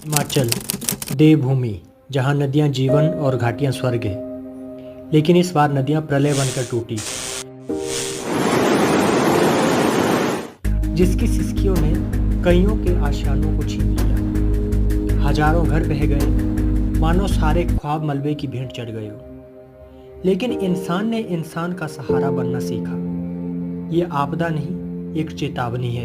हिमाचल, देवभूमि, जहाँ नदियाँ जीवन और घाटियाँ स्वर्ग है। लेकिन इस बार नदियाँ प्रलय बनकर टूटी, जिसकी सिसकियों ने कईयों के आशियानों को छीन लिया। हजारों घर बह गए, मानो सारे ख्वाब मलबे की भेंट चढ़ गए हो। लेकिन इंसान ने इंसान का सहारा बनना सीखा। ये आपदा नहीं, एक चेतावनी है।